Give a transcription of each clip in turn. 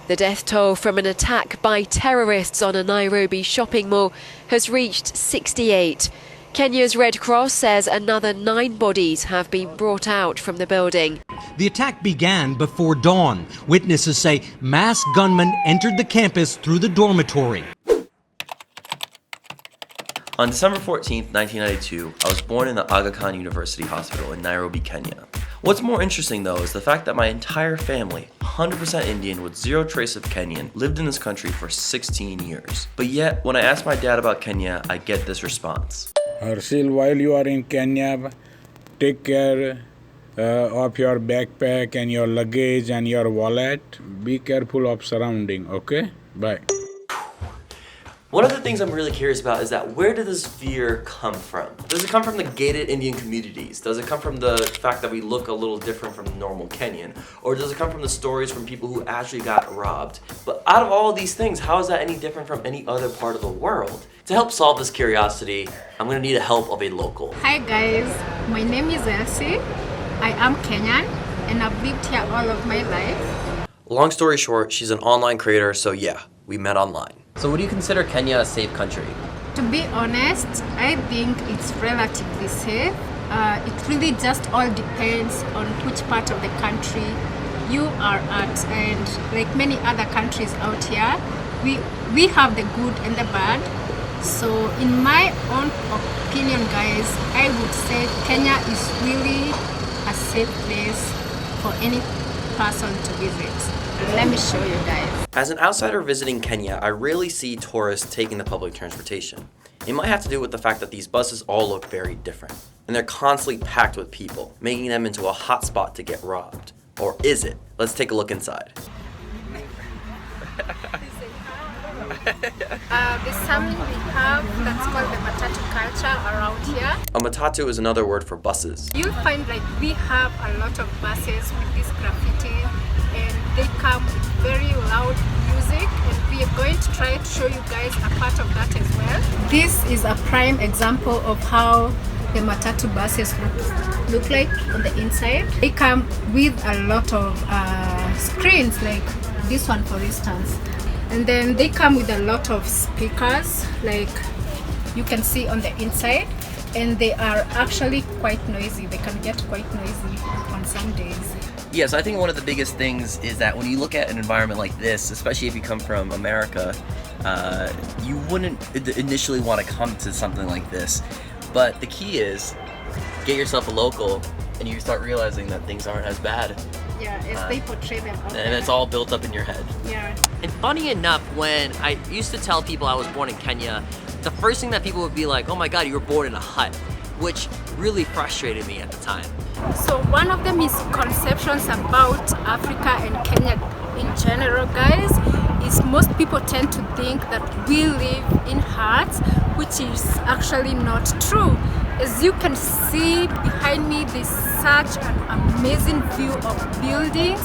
The death toll from an attack by terrorists on a Nairobi shopping mall has reached 68. Kenya's Red Cross says another 9 bodies have been brought out from the building. The attack began before dawn. Witnesses say masked gunmen entered the campus through the dormitory. On December 14, 1992, I was born in the Aga Khan University Hospital in Nairobi, Kenya. What's more interesting though is the fact that my entire family, 100% Indian with zero trace of Kenyan, lived in this country for 16 years. But yet, when I ask my dad about Kenya, I get this response. Harshil, while you are in Kenya, take care of your backpack and your luggage and your wallet. Be careful of surrounding, okay? Bye. One of the things I'm really curious about is that where did this fear come from? Does it come from the gated Indian communities? Does it come from the fact that we look a little different from the normal Kenyan? Or does it come from the stories from people who actually got robbed? But out of all of these things, how is that any different from any other part of the world? To help solve this curiosity, I'm gonna need the help of a local. Hi guys, my name is Elsie. I am Kenyan and I've lived here all of my life. Long story short, she's an online creator, so yeah, we met online. So would you consider Kenya a safe country? To be honest, I think it's relatively safe. It really just all depends on which part of the country you are at, and like many other countries out here, we have the good and the bad. So in my own opinion guys, I would say Kenya is really a safe place for any person to visit. Let me show you guys. As an outsider visiting Kenya, I rarely see tourists taking the public transportation. It might have to do with the fact that these buses all look very different, and they're constantly packed with people, making them into a hot spot to get robbed. Or is it? Let's take a look inside. There's something we have that's called the matatu culture around here. A matatu is another word for buses. You'll find like we have a lot of buses with this graffiti, and they come with very loud music, and we are going to try to show you guys a part of that as well. This is a prime example of how the matatu buses look like on the inside. They come with a lot of screens, like this one for instance. And then they come with a lot of speakers, like you can see on the inside, and they are actually quite noisy. They can get quite noisy on some days. Yes, I think one of the biggest things is that when you look at an environment like this, especially if you come from America, you wouldn't initially want to come to something like this. But the key is, get yourself a local and you start realizing that things aren't as bad. Yeah, as they portray them. And it's all built up in your head. Yeah. And funny enough, when I used to tell people I was born in Kenya, the first thing that people would be like, oh my god, you were born in a hut, which really frustrated me at the time. So one of the misconceptions about Africa and Kenya in general, guys, is most people tend to think that we live in huts, which is actually not true. As you can see behind me, there's such an amazing view of buildings,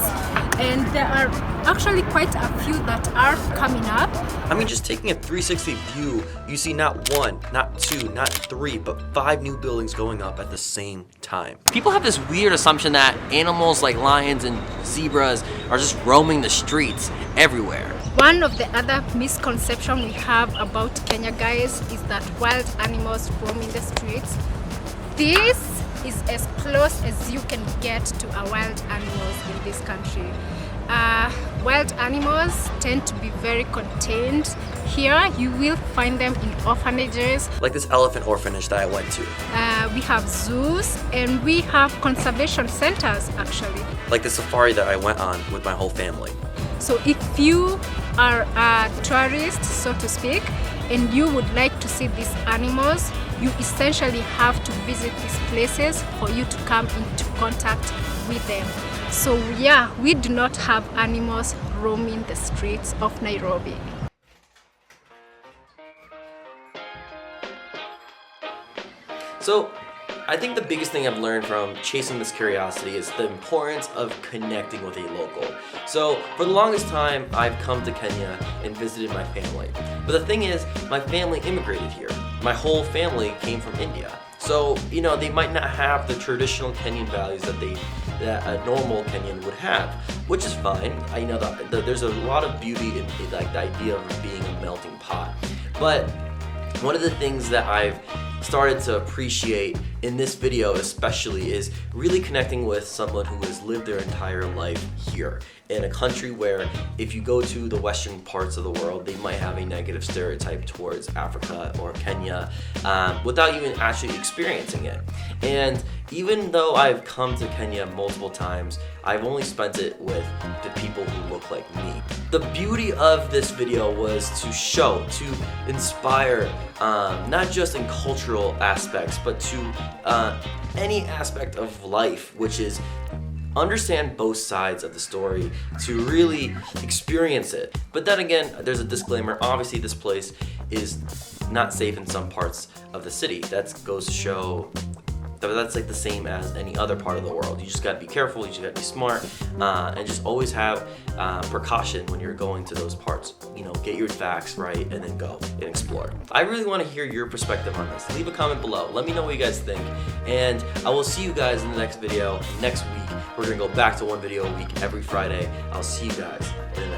and there are actually quite a few that are coming up. I mean, just taking a 360 view, you see not 1, not 2, not 3, but 5 new buildings going up at the same time. People have this weird assumption that animals like lions and zebras are just roaming the streets everywhere. One of the other misconceptions we have about Kenya, guys, is that wild animals roam in the streets. This is as close as you can get to a wild animals in this country. Wild animals tend to be very contained. Here you will find them in orphanages. Like this elephant orphanage that I went to. We have zoos, and we have conservation centers actually. Like the safari that I went on with my whole family. So if you are a tourist, so to speak, and you would like to see these animals, you essentially have to visit these places for you to come into contact with them. So yeah, we do not have animals roaming the streets of Nairobi. So, I think the biggest thing I've learned from chasing this curiosity is the importance of connecting with a local. So, for the longest time, I've come to Kenya and visited my family. But the thing is, my family immigrated here. My whole family came from India. So, they might not have the traditional Kenyan values that they that a normal Kenyan would have, which is fine. I know that there's a lot of beauty in like the idea of being a melting pot. But one of the things that I've started to appreciate in this video especially is really connecting with someone who has lived their entire life here in a country where if you go to the western parts of the world, they might have a negative stereotype towards Africa or Kenya without even actually experiencing it. And even though I've come to Kenya multiple times, I've only spent it with the people who look like me. The beauty of this video was to show, to inspire, not just in cultural aspects, but to any aspect of life, which is understand both sides of the story to really experience it. But then again, there's a disclaimer. Obviously, this place is not safe in some parts of the city. That goes to show that's like the same as any other part of the world. You just gotta be careful, you just gotta be smart, and just always have precaution when you're going to those parts. You know, get your facts right and then go and explore. I really wanna hear your perspective on this. Leave a comment below. Let me know what you guys think. And I will see you guys in the next video next week. We're gonna go back to one video a week every Friday. I'll see you guys in the next